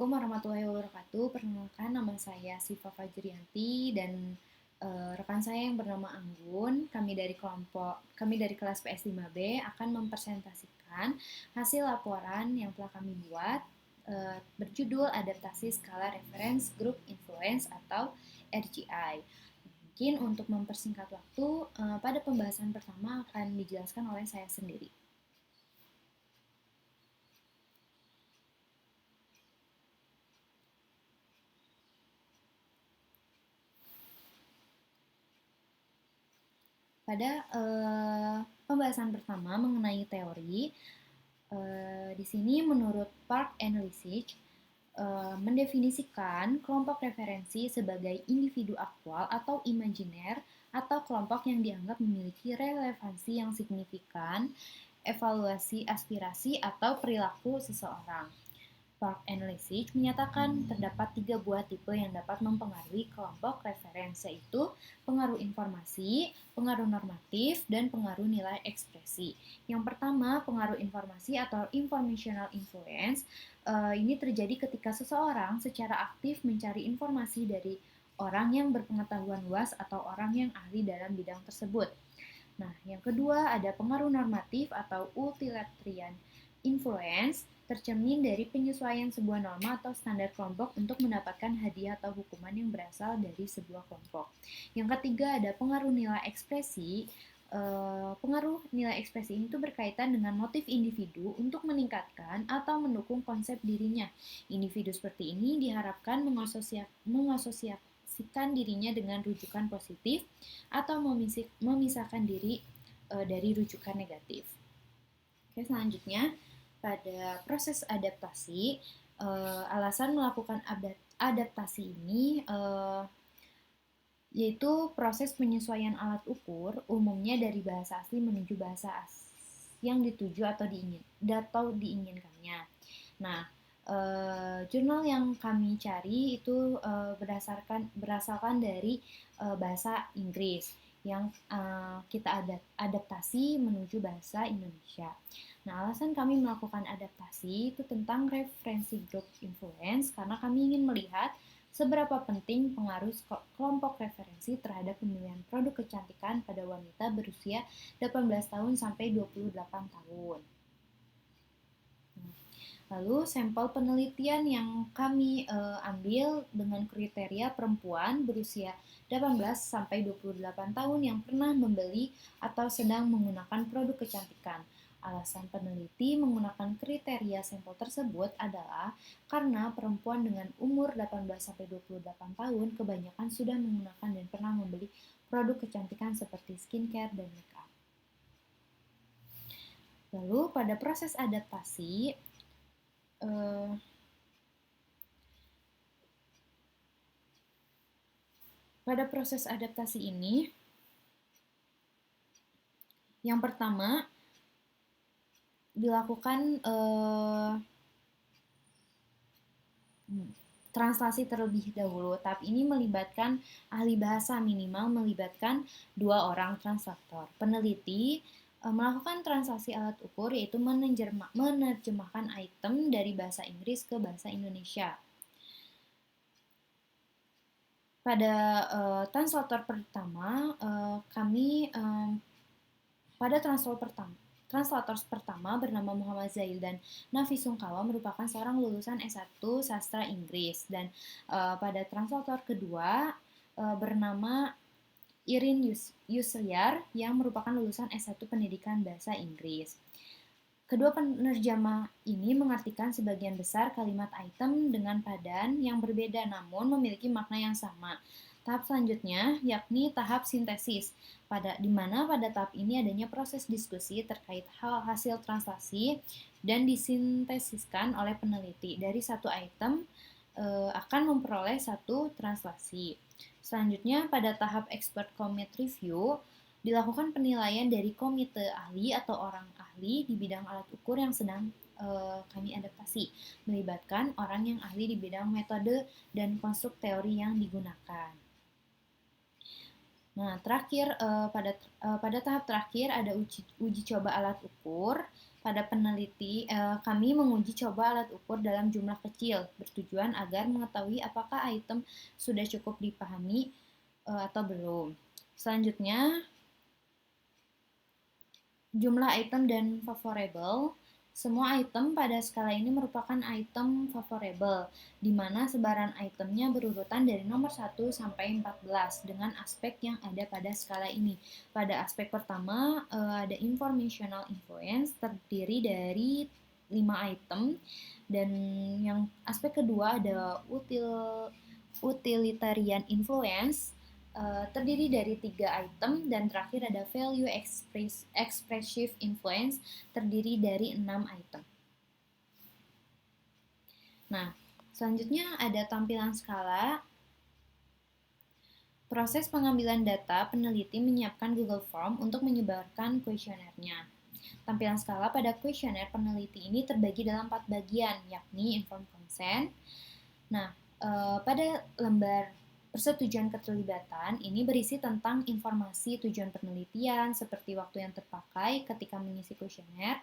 Assalamualaikum warahmatullahi wabarakatuh. Perkenalkan, nama saya Siva Fajrianti dan rekan saya yang bernama Anggun. Kami dari kelas PS5B akan mempresentasikan hasil laporan yang telah kami buat berjudul Adaptasi Skala Reference Group Influence atau RGI. Mungkin untuk mempersingkat waktu, pada pembahasan pertama akan dijelaskan oleh saya sendiri. Pada pembahasan pertama mengenai teori, di sini menurut Park and Lissich mendefinisikan kelompok referensi sebagai individu aktual atau imajiner atau kelompok yang dianggap memiliki relevansi yang signifikan, evaluasi aspirasi atau perilaku seseorang. Park and Lissich menyatakan terdapat 3 buah tipe yang dapat mempengaruhi kelompok referensi, yaitu pengaruh informasi, pengaruh normatif, dan pengaruh nilai ekspresi. Yang pertama, pengaruh informasi atau informational influence. Ini terjadi ketika seseorang secara aktif mencari informasi dari orang yang berpengetahuan luas atau orang yang ahli dalam bidang tersebut. Nah, yang kedua ada pengaruh normatif atau utilitarian influence, tercermin dari penyesuaian sebuah norma atau standar kelompok untuk mendapatkan hadiah atau hukuman yang berasal dari sebuah kelompok. Yang ketiga ada pengaruh nilai ekspresi. Pengaruh nilai ekspresi ini berkaitan dengan motif individu untuk meningkatkan atau mendukung konsep dirinya. Individu seperti ini diharapkan mengasosiasikan dirinya dengan rujukan positif atau memisahkan diri dari rujukan negatif. Oke, selanjutnya pada proses adaptasi, alasan melakukan adaptasi ini yaitu proses penyesuaian alat ukur umumnya dari bahasa asli menuju bahasa yang dituju atau diinginkannya. Nah, jurnal yang kami cari itu berdasarkan dari bahasa Inggris yang kita adaptasi menuju bahasa Indonesia. Nah, alasan kami melakukan adaptasi itu tentang referensi group influence karena kami ingin melihat seberapa penting pengaruh kelompok referensi terhadap pemilihan produk kecantikan pada wanita berusia 18 tahun sampai 28 tahun. Lalu sampel penelitian yang kami ambil dengan kriteria perempuan berusia 18 sampai 28 tahun yang pernah membeli atau sedang menggunakan produk kecantikan. Alasan peneliti menggunakan kriteria sampel tersebut adalah karena perempuan dengan umur 18 sampai 28 tahun kebanyakan sudah menggunakan dan pernah membeli produk kecantikan seperti skincare dan makeup. Lalu pada proses adaptasi, pada proses adaptasi ini, yang pertama dilakukan translasi terlebih dahulu. Tahap ini melibatkan ahli bahasa, minimal melibatkan 2 orang translator. Peneliti melakukan translasi alat ukur, yaitu menerjemahkan item dari bahasa Inggris ke bahasa Indonesia. Pada translator pertama, pada translator pertama bernama Muhammad Zail dan Nafi Sungkawa merupakan seorang lulusan S1 Sastra Inggris, dan pada translator kedua bernama Irin Yusriar yang merupakan lulusan S1 Pendidikan Bahasa Inggris. Kedua penerjemah ini mengartikan sebagian besar kalimat item dengan padan yang berbeda namun memiliki makna yang sama. Tahap selanjutnya yakni tahap sintesis, di mana pada tahap ini adanya proses diskusi terkait hasil translasi dan disintesiskan oleh peneliti. Dari satu item akan memperoleh satu translasi. Selanjutnya pada tahap expert commit review dilakukan penilaian dari komite ahli atau orang ahli di bidang alat ukur yang sedang kami adaptasi, melibatkan orang yang ahli di bidang metode dan konstruk teori yang digunakan. Nah, terakhir pada tahap terakhir ada uji coba alat ukur Pada peneliti, kami menguji coba alat ukur dalam jumlah kecil, bertujuan agar mengetahui apakah item sudah cukup dipahami atau belum. Selanjutnya, jumlah item dan favorable. Semua item pada skala ini merupakan item favorable, di mana sebaran itemnya berurutan dari nomor 1 sampai 14 dengan aspek yang ada pada skala ini. Pada aspek pertama, ada informational influence, terdiri dari 5 item, dan yang aspek kedua ada utilitarian influence, terdiri dari 3 item, dan terakhir ada value expressive influence, terdiri dari 6 item. Nah, selanjutnya ada tampilan skala. Proses pengambilan data, peneliti menyiapkan Google Form untuk menyebarkan kuesionernya. Tampilan skala pada kuesioner peneliti ini terbagi dalam 4 bagian, yakni informed consent. Nah, pada lembar persetujuan keterlibatan ini berisi tentang informasi tujuan penelitian seperti waktu yang terpakai ketika mengisi kuesioner.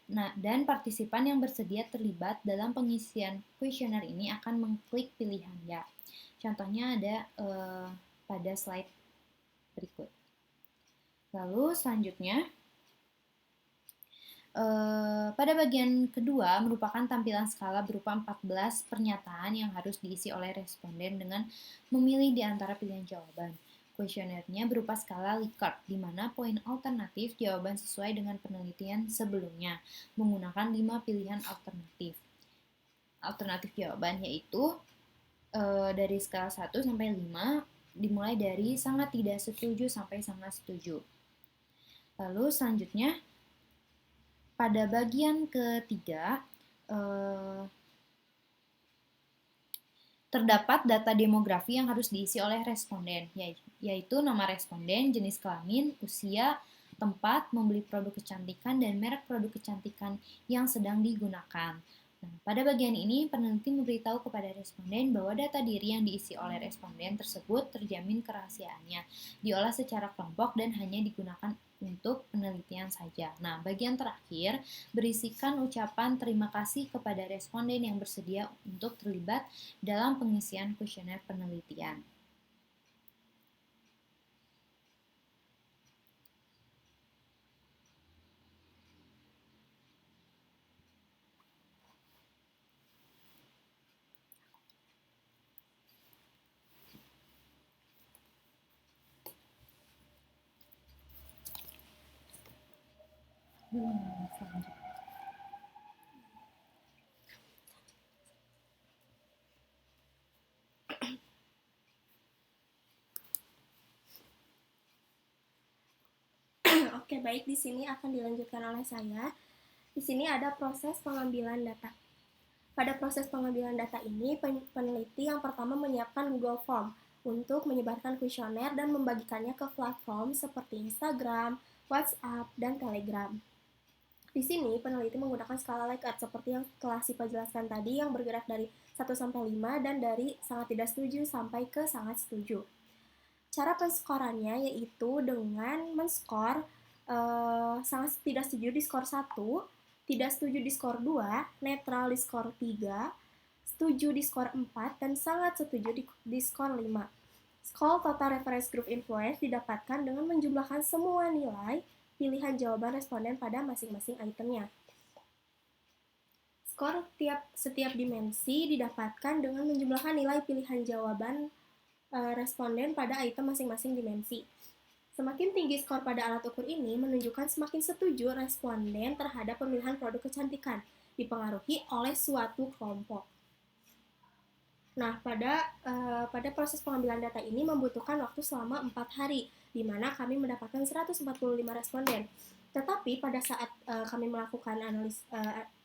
Nah, dan partisipan yang bersedia terlibat dalam pengisian kuesioner ini akan mengklik pilihan ya. Contohnya ada pada slide berikut. Lalu selanjutnya, pada bagian kedua merupakan tampilan skala berupa 14 pernyataan yang harus diisi oleh responden dengan memilih di antara pilihan jawaban. Kuesionernya berupa skala Likert, di mana poin alternatif jawaban sesuai dengan penelitian sebelumnya, menggunakan 5 pilihan alternatif. Alternatif jawaban yaitu dari skala 1 sampai 5, dimulai dari sangat tidak setuju sampai sangat setuju. Lalu selanjutnya, pada bagian ketiga, terdapat data demografi yang harus diisi oleh responden, yaitu nama responden, jenis kelamin, usia, tempat, membeli produk kecantikan, dan merek produk kecantikan yang sedang digunakan. Nah, pada bagian ini, peneliti memberitahu kepada responden bahwa data diri yang diisi oleh responden tersebut terjamin kerahasiaannya, diolah secara kelompok, dan hanya digunakan untuk penelitian saja. Nah, bagian terakhir berisikan ucapan terima kasih kepada responden yang bersedia untuk terlibat dalam pengisian kuesioner penelitian. Oke, baik, di sini akan dilanjutkan oleh saya. Di sini ada proses pengambilan data. Pada proses pengambilan data ini, peneliti yang pertama menyiapkan Google Form untuk menyebarkan kuesioner dan membagikannya ke platform seperti Instagram, WhatsApp, dan Telegram. Di sini, peneliti menggunakan skala Likert seperti yang telah Sipa jelaskan tadi, yang bergerak dari 1 sampai 5 dan dari sangat tidak setuju sampai ke sangat setuju. Cara penskorannya yaitu dengan menskor sangat tidak setuju di skor 1, tidak setuju di skor 2, netral di skor 3, setuju di skor 4, dan sangat setuju di skor 5. Skor total reference group influence didapatkan dengan menjumlahkan semua nilai pilihan jawaban responden pada masing-masing itemnya. Skor setiap dimensi didapatkan dengan menjumlahkan nilai pilihan jawaban responden pada item masing-masing dimensi. Semakin tinggi skor pada alat ukur ini menunjukkan semakin setuju responden terhadap pemilihan produk kecantikan, dipengaruhi oleh suatu kelompok. Nah, pada proses pengambilan data ini membutuhkan waktu selama 4 hari, di mana kami mendapatkan 145 responden. Tetapi pada saat kami melakukan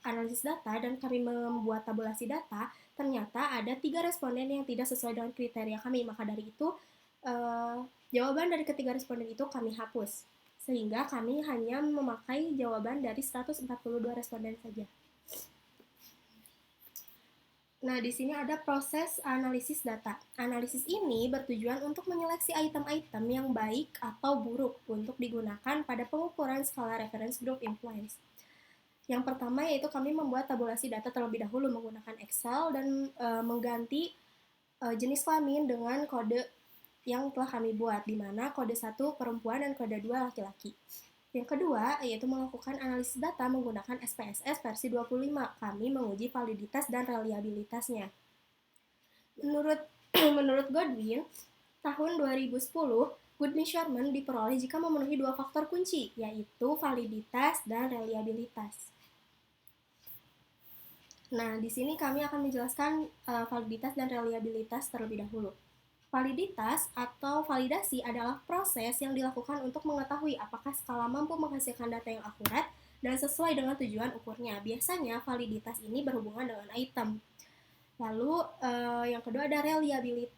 analisis data dan kami membuat tabulasi data, ternyata ada 3 responden yang tidak sesuai dengan kriteria kami. Maka dari itu, jawaban dari ketiga responden itu kami hapus, sehingga kami hanya memakai jawaban dari 142 responden saja. Nah, di sini ada proses analisis data. Analisis ini bertujuan untuk menyeleksi item-item yang baik atau buruk untuk digunakan pada pengukuran skala reference group influence. Yang pertama yaitu kami membuat tabulasi data terlebih dahulu menggunakan Excel dan mengganti jenis kelamin dengan kode yang telah kami buat, di mana kode 1 perempuan dan kode 2 laki-laki. Yang kedua, yaitu melakukan analisis data menggunakan SPSS versi 25. Kami menguji validitas dan reliabilitasnya. Menurut Godwin, tahun 2010, good measurement diperoleh jika memenuhi 2 faktor kunci, yaitu validitas dan reliabilitas. Nah, di sini kami akan menjelaskan validitas dan reliabilitas terlebih dahulu. Validitas atau validasi adalah proses yang dilakukan untuk mengetahui apakah skala mampu menghasilkan data yang akurat dan sesuai dengan tujuan ukurnya. Biasanya validitas ini berhubungan dengan item. Lalu yang kedua ada reliabilitas.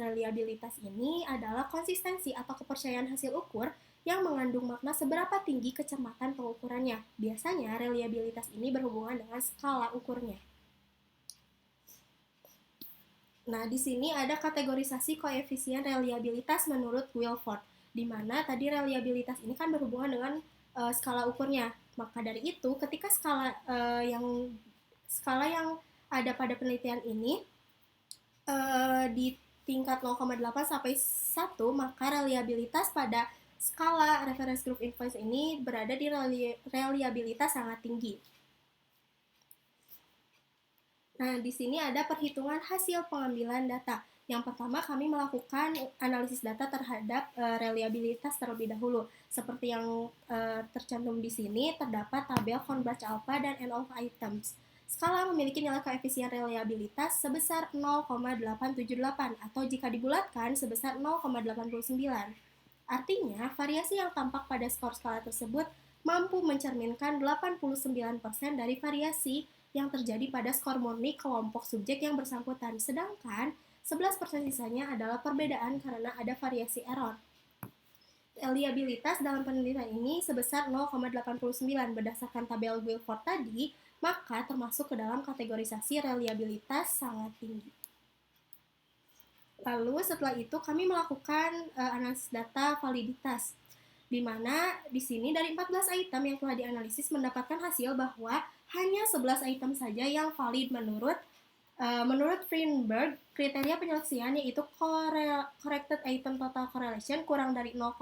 Reliabilitas ini adalah konsistensi atau kepercayaan hasil ukur yang mengandung makna seberapa tinggi kecermatan pengukurannya. Biasanya reliabilitas ini berhubungan dengan skala ukurnya. Nah, di sini ada kategorisasi koefisien reliabilitas menurut Guilford, di mana tadi reliabilitas ini kan berhubungan dengan skala ukurnya. Maka dari itu, ketika skala yang ada pada penelitian ini di tingkat 0,8 sampai 1, maka reliabilitas pada skala reference group influence ini berada di reliabilitas sangat tinggi. Nah, di sini ada perhitungan hasil pengambilan data. Yang pertama, kami melakukan analisis data terhadap reliabilitas terlebih dahulu. Seperti yang tercantum di sini, terdapat tabel Converge Alpha dan N of Items. Skala memiliki nilai koefisien reliabilitas sebesar 0,878 atau jika dibulatkan sebesar 0,89. Artinya, variasi yang tampak pada skor skala tersebut mampu mencerminkan 89% dari variasi yang terjadi pada skor murni kelompok subjek yang bersangkutan, sedangkan 11% sisanya adalah perbedaan karena ada variasi error. Reliabilitas dalam penelitian ini sebesar 0,89 berdasarkan tabel Guilford tadi, maka termasuk ke dalam kategorisasi reliabilitas sangat tinggi. Lalu setelah itu kami melakukan analisis data validitas, di mana di sini dari 14 item yang telah dianalisis mendapatkan hasil bahwa hanya 11 item saja yang valid menurut Feinberg. Kriteria penyeleksian yaitu corrected item total correlation kurang dari 0,3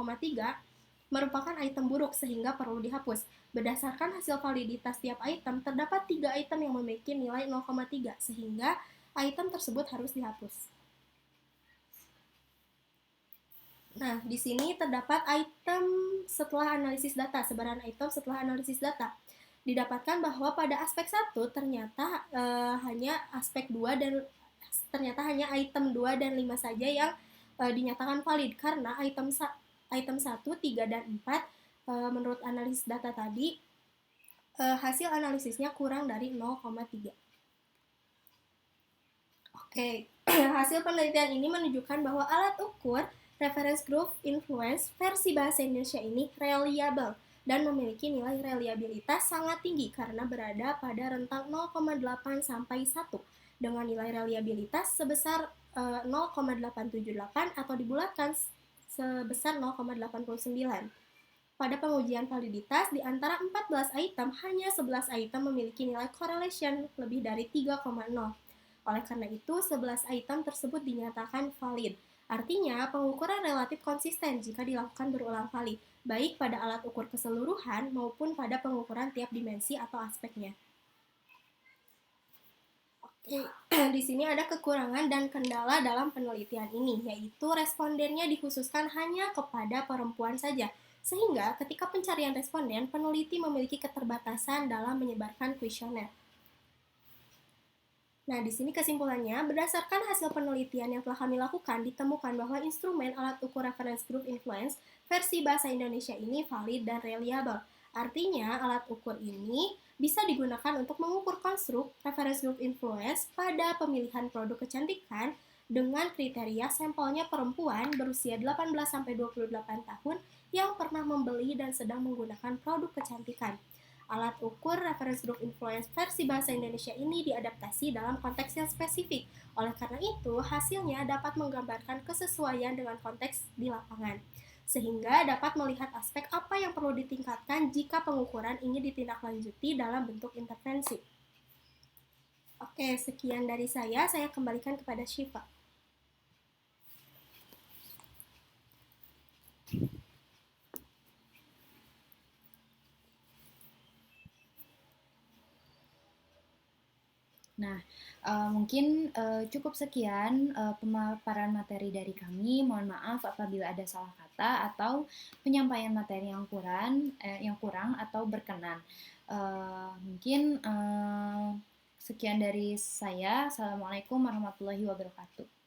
merupakan item buruk sehingga perlu dihapus. Berdasarkan hasil validitas tiap item, terdapat 3 item yang memiliki nilai 0,3 sehingga item tersebut harus dihapus. Nah, di sini terdapat item setelah analisis data, sebaran item setelah analisis data. Didapatkan bahwa pada aspek 1 ternyata hanya aspek 2 dan ternyata hanya item 2 dan 5 saja yang dinyatakan valid karena item 1, 3 dan 4 menurut analisis data tadi hasil analisisnya kurang dari 0,3. Oke, hasil penelitian ini menunjukkan bahwa alat ukur reference group influence versi bahasa Indonesia ini reliable dan memiliki nilai reliabilitas sangat tinggi karena berada pada rentang 0,8 sampai 1 dengan nilai reliabilitas sebesar 0,878 atau dibulatkan sebesar 0,89. Pada pengujian validitas, di antara 14 item, hanya 11 item memiliki nilai correlation lebih dari 3,0. Oleh karena itu, 11 item tersebut dinyatakan valid. Artinya, pengukuran relatif konsisten jika dilakukan berulang kali, baik pada alat ukur keseluruhan maupun pada pengukuran tiap dimensi atau aspeknya. Oke, di sini ada kekurangan dan kendala dalam penelitian ini, yaitu respondennya dikhususkan hanya kepada perempuan saja, sehingga ketika pencarian responden, peneliti memiliki keterbatasan dalam menyebarkan kuesioner. Nah, di sini kesimpulannya, berdasarkan hasil penelitian yang telah kami lakukan, ditemukan bahwa instrumen alat ukur reference group influence versi bahasa Indonesia ini valid dan reliable. Artinya, alat ukur ini bisa digunakan untuk mengukur konstruk reference group influence pada pemilihan produk kecantikan dengan kriteria sampelnya perempuan berusia 18-28 tahun yang pernah membeli dan sedang menggunakan produk kecantikan. Alat ukur reference group influence versi bahasa Indonesia ini diadaptasi dalam konteks yang spesifik. Oleh karena itu, hasilnya dapat menggambarkan kesesuaian dengan konteks di lapangan. sehingga dapat melihat aspek apa yang perlu ditingkatkan jika pengukuran ingin ditindaklanjuti dalam bentuk intervensi. Oke, sekian dari saya kembalikan kepada Syifa. Nah, mungkin cukup sekian pemaparan materi dari kami. Mohon maaf apabila ada salah kata atau penyampaian materi yang kurang atau berkenan. Mungkin sekian dari saya. Assalamualaikum warahmatullahi wabarakatuh.